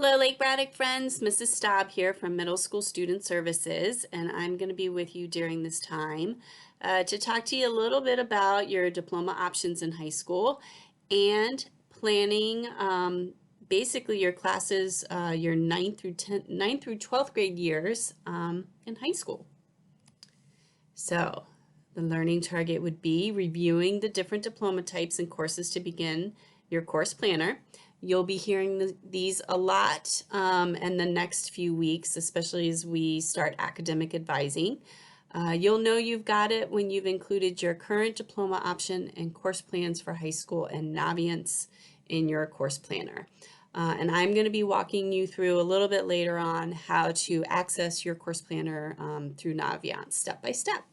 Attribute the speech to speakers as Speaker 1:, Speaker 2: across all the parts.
Speaker 1: Hello, Lake Braddock friends. Mrs. Staub here from Middle School Student Services, and I'm going to be with you during this time to talk to you a little bit about your diploma options in high school and planning basically your classes, your 9th through 12th grade years in high school. So the learning target would be reviewing the different diploma types and courses to begin your course planner. You'll be hearing these a lot in the next few weeks, especially as we start academic advising. You'll know you've got it when you've included your current diploma option and course plans for high school and Naviance in your course planner. And I'm going to be walking you through a little bit later on how to access your course planner through Naviance step by step.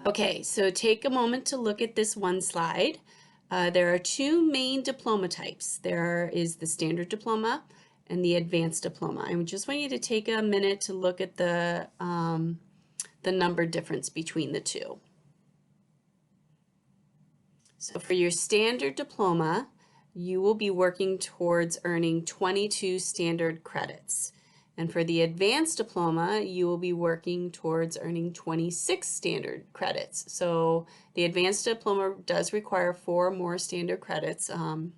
Speaker 1: Okay, so take a moment to look at this one slide. There are two main diploma types. There is the standard diploma and the advanced diploma. I just want you to take a minute to look at the number difference between the two. So for your standard diploma, you will be working towards earning 22 standard credits. And for the advanced diploma, you will be working towards earning 26 standard credits. So the advanced diploma does require 4 more standard credits. And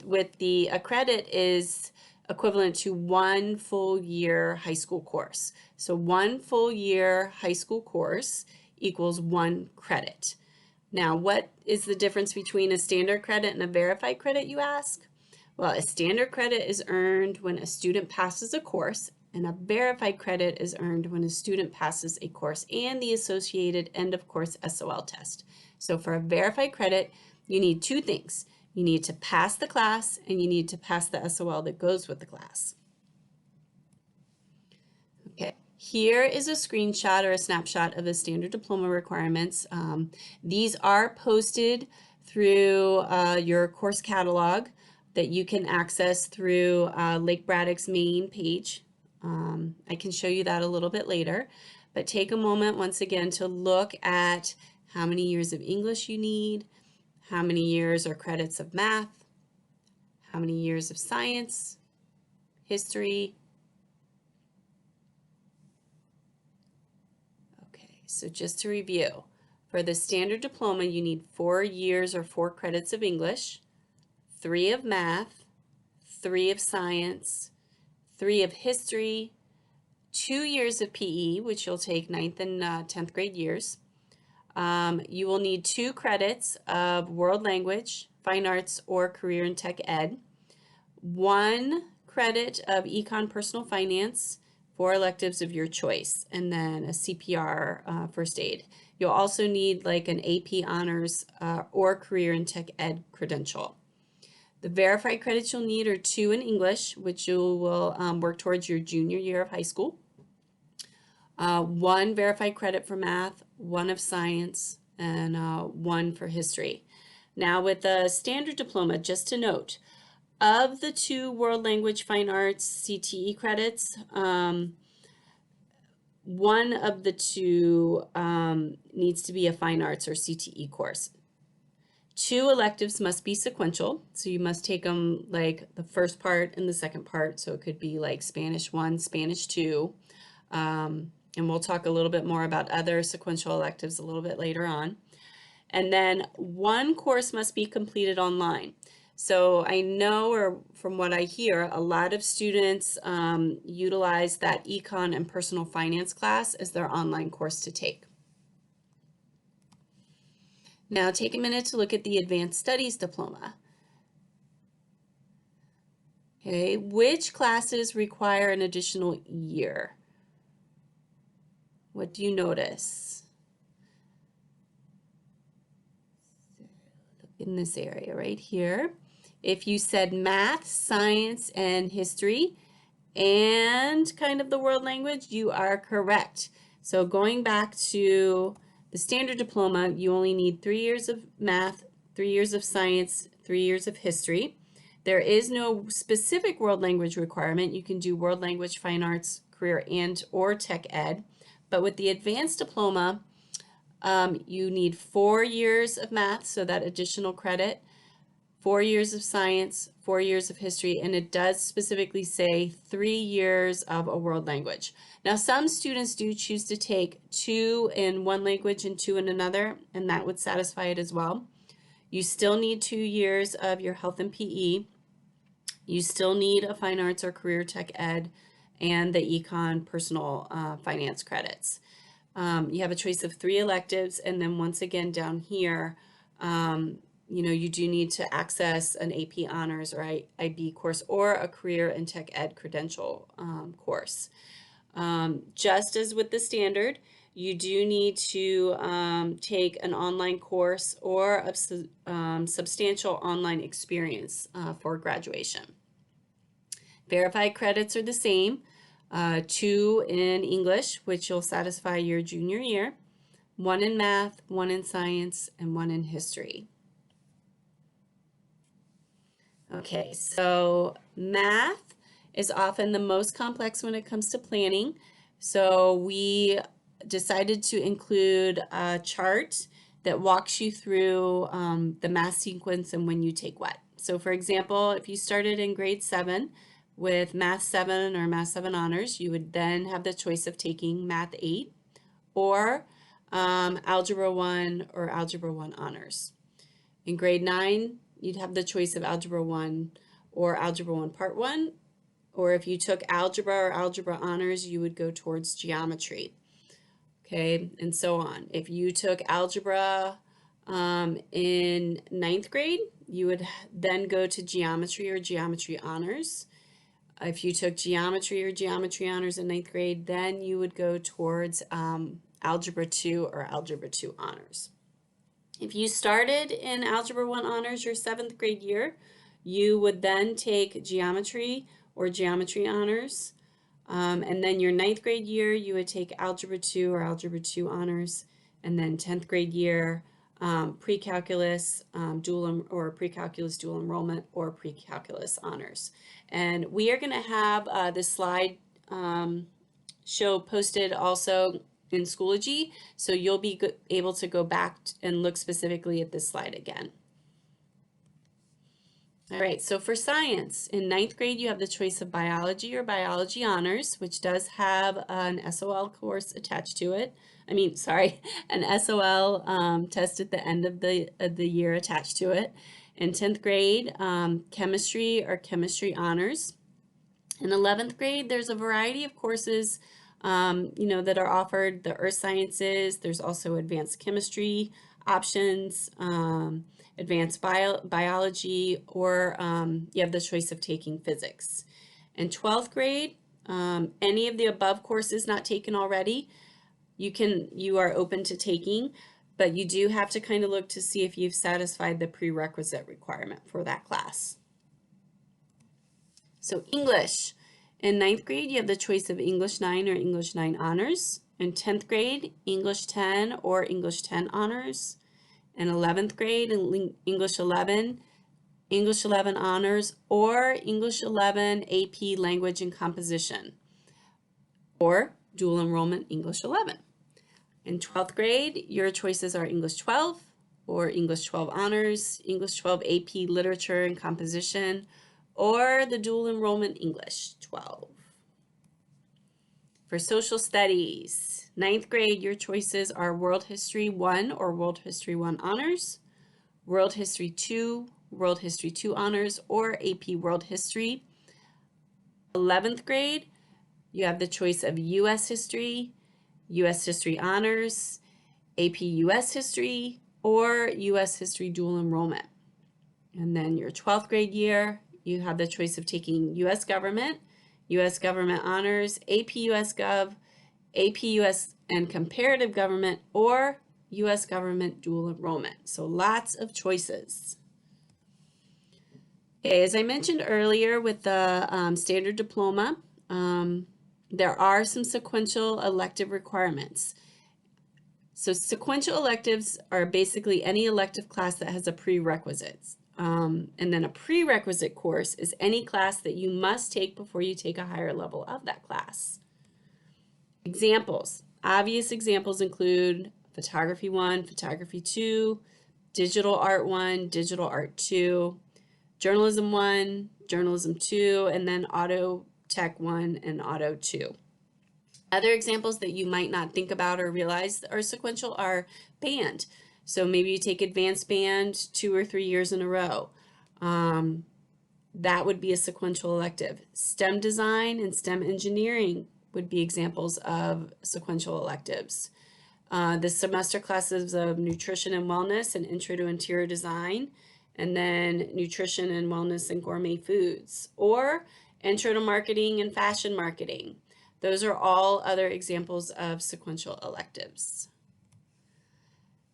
Speaker 1: with a credit is equivalent to 1 full year high school course. So 1 full year high school course equals 1 credit. Now, what is the difference between a standard credit and a verified credit, you ask? Well, a standard credit is earned when a student passes a course, and a verified credit is earned when a student passes a course and the associated end of course SOL test. So for a verified credit, you need 2 things. You need to pass the class and you need to pass the SOL that goes with the class. Okay, here is a screenshot or a snapshot of the standard diploma requirements. These are posted through your course catalog that you can access through Lake Braddock's main page. I can show you that a little bit later, but take a moment once again to look at how many years of English you need, how many years or credits of math, how many years of science, history. Okay, so just to review, for the standard diploma, you need 4 years or 4 credits of English, 3 of math, 3 of science, 3 of history, 2 years of PE, which you'll take 9th and 10th grade years. You will need 2 credits of world language, fine arts, or career and tech ed, 1 credit of econ personal finance, 4 electives of your choice, and then a CPR first aid. You'll also need like an AP honors or career and tech ed credential. The verified credits you'll need are 2 in English, which you will work towards your junior year of high school. 1 verified credit for math, 1 of science, and 1 for history. Now with the standard diploma, just to note, of the 2 world language fine arts CTE credits, 1 of the 2 needs to be a fine arts or CTE course. 2 electives must be sequential, so you must take them like the first part and the second part, so it could be like Spanish 1, Spanish 2, and we'll talk a little bit more about other sequential electives a little bit later on. And then 1 course must be completed online. So I know, or from what I hear, a lot of students utilize that econ and personal finance class as their online course to take. Now take a minute to look at the Advanced Studies Diploma. Okay, which classes require an additional year? What do you notice? Look in this area right here. If you said math, science, and history, and kind of the world language, you are correct. So going back to the standard diploma, you only need 3 years of math, 3 years of science, 3 years of history. There is no specific world language requirement. You can do world language, fine arts, career, and or tech ed. But with the advanced diploma, you need 4 years of math, so that additional credit, 4 years of science, 4 years of history, and it does specifically say 3 years of a world language. Now, some students do choose to take 2 in one language and 2 in another, and that would satisfy it as well. You still need 2 years of your health and PE. You still need a fine arts or career tech ed and the econ personal finance credits. You have a choice of 3 electives, and then once again down here, you do need to access an AP Honors or IB course or a career and tech ed credential course. Just as with the standard, you do need to take an online course or a substantial online experience for graduation. Verified credits are the same. 2 in English, which will satisfy your junior year, 1 in math, 1 in science, and 1 in history. Okay, so math is often the most complex when it comes to planning. So we decided to include a chart that walks you through the math sequence and when you take what. So for example, if you started in grade 7, with Math 7 or Math 7 Honors, you would then have the choice of taking Math 8 or Algebra 1 or Algebra 1 Honors. In grade 9, you'd have the choice of Algebra 1 or Algebra 1 Part 1, or if you took Algebra or Algebra Honors, you would go towards Geometry, okay, and so on. If you took Algebra in 9th grade, you would then go to Geometry or Geometry Honors. If you took Geometry or Geometry Honors in 9th grade, then you would go towards Algebra 2 or Algebra 2 Honors. If you started in Algebra 1 Honors your 7th grade year, you would then take Geometry or Geometry Honors. And then your 9th grade year, you would take Algebra 2 or Algebra 2 Honors. And then 10th grade year, pre-calculus or pre-calculus dual enrollment or pre-calculus honors. And we are going to have this slide show posted also in Schoology, so you'll be able to go back and look specifically at this slide again. All right, so for science, in 9th grade, you have the choice of biology or biology honors, which does have an SOL course attached to it. An SOL test at the end of the year attached to it. In 10th grade, chemistry or chemistry honors. In 11th grade, there's a variety of courses that are offered. The earth sciences, there's also advanced chemistry options, advanced biology, or you have the choice of taking physics. In 12th grade, any of the above courses not taken already, you are open to taking, but you do have to kind of look to see if you've satisfied the prerequisite requirement for that class. So English. In 9th grade, you have the choice of English 9 or English 9 Honors. In 10th grade, English 10 or English 10 Honors. In 11th grade, English 11, English 11 Honors, or English 11 AP Language and Composition, or dual enrollment English 11. In 12th grade, your choices are English 12 or English 12 Honors, English 12 AP Literature and Composition, or the dual enrollment English 12. For social studies, 9th grade, your choices are World History 1 or World History 1 Honors, World History 2, World History 2 Honors, or AP World History. 11th grade, you have the choice of U.S. History, U.S. History Honors, AP U.S. History, or U.S. History Dual Enrollment. And then your 12th grade year, you have the choice of taking U.S. Government, U.S. Government Honors, AP U.S. Gov, AP U.S. and Comparative Government, or U.S. Government Dual Enrollment. So lots of choices. Okay, as I mentioned earlier with the standard diploma, there are some sequential elective requirements. So sequential electives are basically any elective class that has a prerequisite. And then a prerequisite course is any class that you must take before you take a higher level of that class. Examples. Obvious examples include Photography 1, Photography 2, Digital Art 1, Digital Art 2, Journalism 1, Journalism 2, and then Auto Tech 1 and Auto 2. Other examples that you might not think about or realize are sequential are band. So maybe you take advanced band 2 or 3 years in a row. That would be a sequential elective. STEM design and STEM engineering would be examples of sequential electives. The semester classes of nutrition and wellness and intro to interior design, and then nutrition and wellness and gourmet foods, or intro to marketing and fashion marketing. Those are all other examples of sequential electives.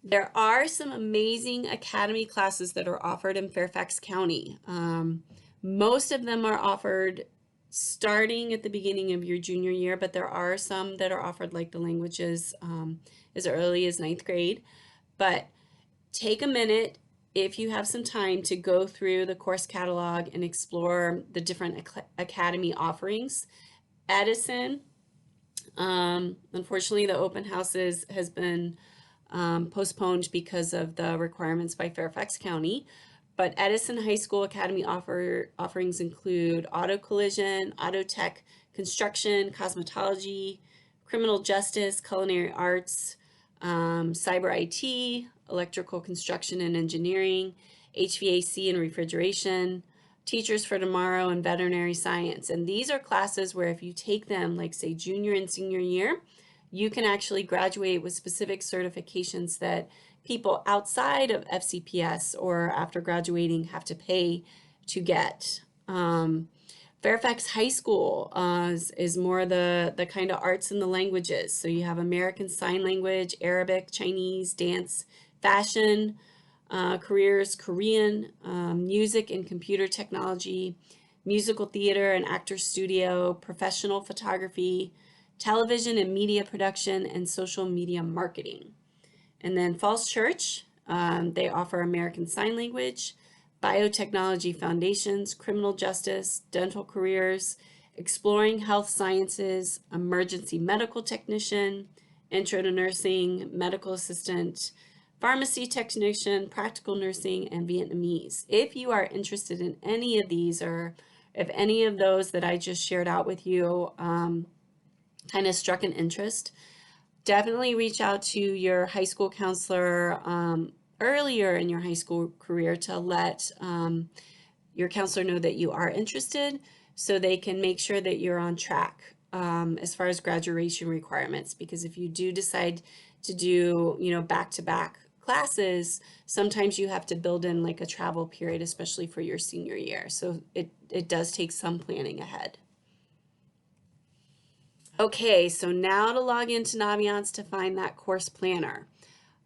Speaker 1: There are some amazing academy classes that are offered in Fairfax County. Most of them are offered starting at the beginning of your junior year, but there are some that are offered, like the languages, as early as 9th grade. But take a minute, if you have some time, to go through the course catalog and explore the different academy offerings. Edison, unfortunately, the open houses has been postponed because of the requirements by Fairfax County. But Edison High School Academy offerings include auto collision, auto tech, construction, cosmetology, criminal justice, culinary arts, cyber IT, electrical construction and engineering, HVAC and refrigeration, Teachers for Tomorrow, and veterinary science. And these are classes where if you take them, like say junior and senior year, you can actually graduate with specific certifications that people outside of FCPS or after graduating have to pay to get. Fairfax High School is more the kind of arts and the languages. So you have American Sign Language, Arabic, Chinese, dance, fashion, careers, Korean, music and computer technology, musical theater and actor studio, professional photography, television and media production, and social media marketing. And then Falls Church, they offer American Sign Language, biotechnology foundations, criminal justice, dental careers, exploring health sciences, emergency medical technician, intro to nursing, medical assistant, pharmacy technician, practical nursing, and Vietnamese. If you are interested in any of these, or if any of those that I just shared out with you kind of struck an interest, definitely reach out to your high school counselor earlier in your high school career to let your counselor know that you are interested, so they can make sure that you're on track as far as graduation requirements. Because if you do decide to do, back-to-back classes, sometimes you have to build in like a travel period, especially for your senior year. So it does take some planning ahead. Okay, so now to log into Naviance to find that course planner.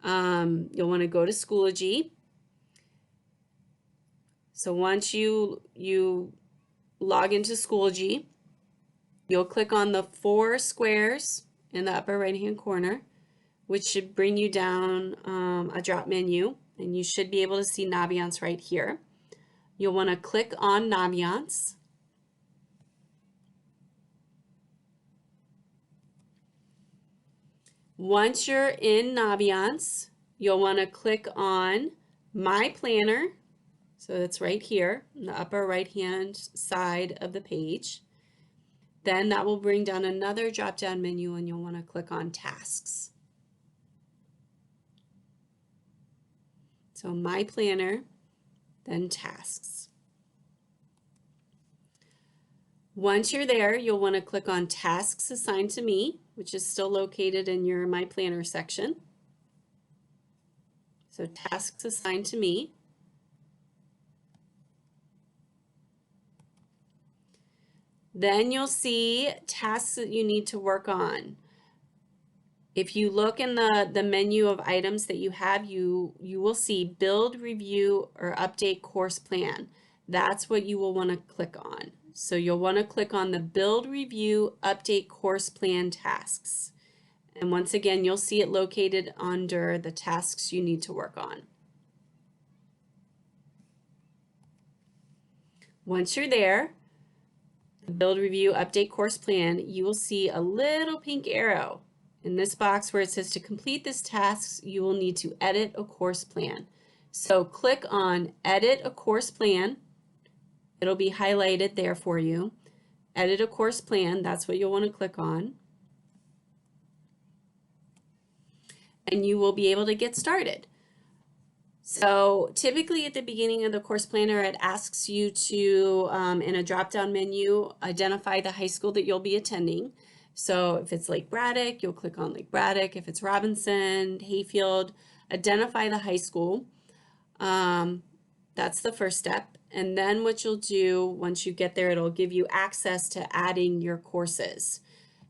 Speaker 1: You'll want to go to Schoology. So once you log into Schoology, you'll click on the 4 squares in the upper right-hand corner, which should bring you down a drop menu, and you should be able to see Naviance right here. You'll want to click on Naviance. Once you're in Naviance, you'll want to click on My Planner. So that's right here in the upper right-hand side of the page. Then that will bring down another drop-down menu, and you'll want to click on Tasks. So My Planner, then Tasks. Once you're there, you'll want to click on Tasks Assigned to Me, which is still located in your My Planner section. So Tasks Assigned to Me. Then you'll see tasks that you need to work on. If you look in the menu of items that you have, you will see Build, Review, or Update Course Plan. That's what you will want to click on. So you'll want to click on the Build, Review, Update Course Plan tasks. And once again, you'll see it located under the tasks you need to work on. Once you're there, Build, Review, Update Course Plan, you will see a little pink arrow. In this box where it says to complete this task, you will need to edit a course plan. So click on Edit a Course Plan. It'll be highlighted there for you. Edit a course plan, that's what you'll want to click on. And you will be able to get started. So typically at the beginning of the course planner, it asks you to, in a drop-down menu, identify the high school that you'll be attending. So if it's Lake Braddock, you'll click on Lake Braddock. If it's Robinson, Hayfield, identify the high school. That's the first step. And then what you'll do once you get there, it'll give you access to adding your courses.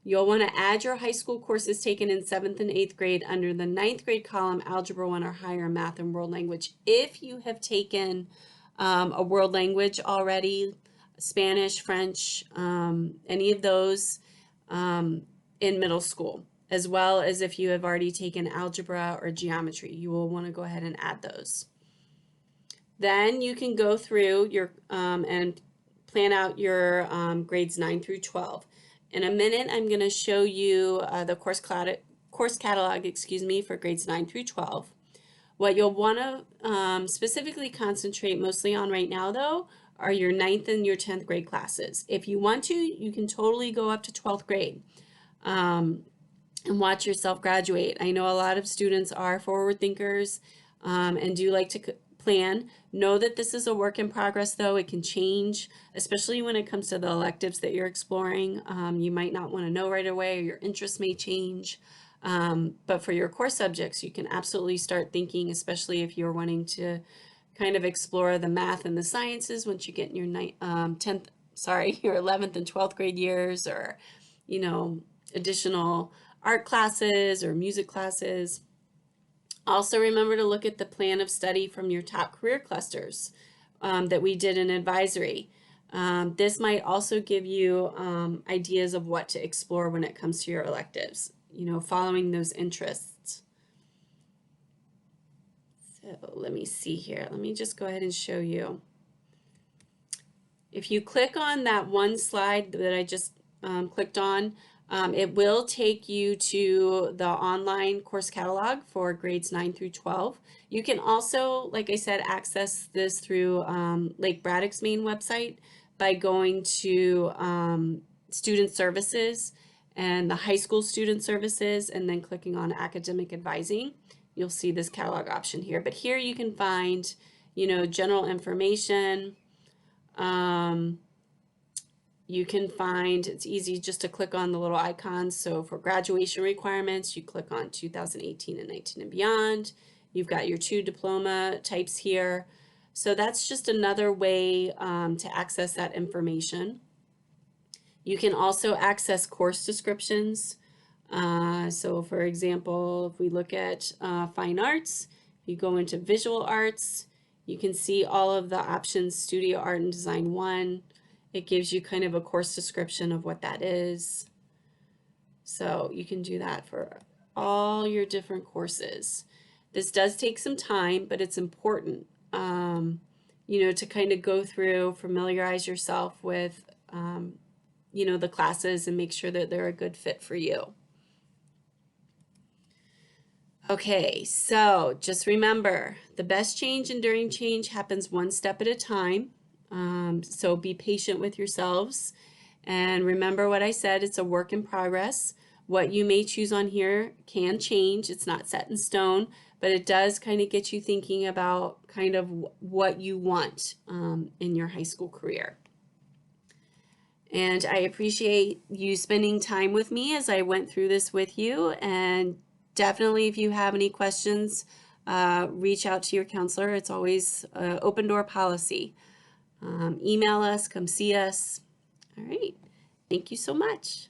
Speaker 1: You'll want to add your high school courses taken in 7th and 8th grade under the 9th grade column, Algebra 1 or higher, Math and World Language. If you have taken a world language already, Spanish, French, any of those in middle school, as well as if you have already taken algebra or geometry, you will want to go ahead and add those. Then you can go through your and plan out your grades 9 through 12. In a minute, I'm going to show you the course catalog, for grades 9 through 12. What you'll want to specifically concentrate mostly on right now, though, are your 9th and your 10th grade classes. If you want to, you can totally go up to 12th grade and watch yourself graduate. I know a lot of students are forward thinkers and do like to plan. Know that this is a work in progress, though. It can change, especially when it comes to the electives that you're exploring. You might not want to know right away, or your interests may change. But for your core subjects, you can absolutely start thinking, especially if you're wanting to kind of explore the math and the sciences once you get in your your 11th and 12th grade years, or, you know, additional art classes or music classes. Also remember to look at the plan of study from your top career clusters that we did in advisory. This might also give you ideas of what to explore when it comes to your electives, you know, following those interests. So let me see here. Let me just go ahead and show you. If you click on that one slide that I just clicked on, it will take you to the online course catalog for grades 9 through 12. You can also, like I said, access this through Lake Braddock's main website by going to Student Services and the High School Student Services, and then clicking on Academic Advising. You'll see this catalog option here. But here you can find, you know, general information. You can find, it's easy just to click on the little icons. So for graduation requirements, you click on 2018 and 19 and beyond. You've got your 2 diploma types here. So that's just another way to access that information. You can also access course descriptions. So for example, if we look at fine arts, if you go into visual arts, you can see all of the options, Studio Art and Design 1. It gives you kind of a course description of what that is. So you can do that for all your different courses. This does take some time, but it's important, you know, to kind of go through, familiarize yourself with, you know, the classes and make sure that they're a good fit for you. Okay, so just remember, the best change and enduring change happens one step at a time. So be patient with yourselves, and remember what I said, it's a work in progress. What you may choose on here can change. It's not set in stone, but it does kind of get you thinking about kind of what you want in your high school career. And I appreciate you spending time with me as I went through this with you. And definitely, if you have any questions, reach out to your counselor. It's always open door policy. Email us, come see us. All right. Thank you so much.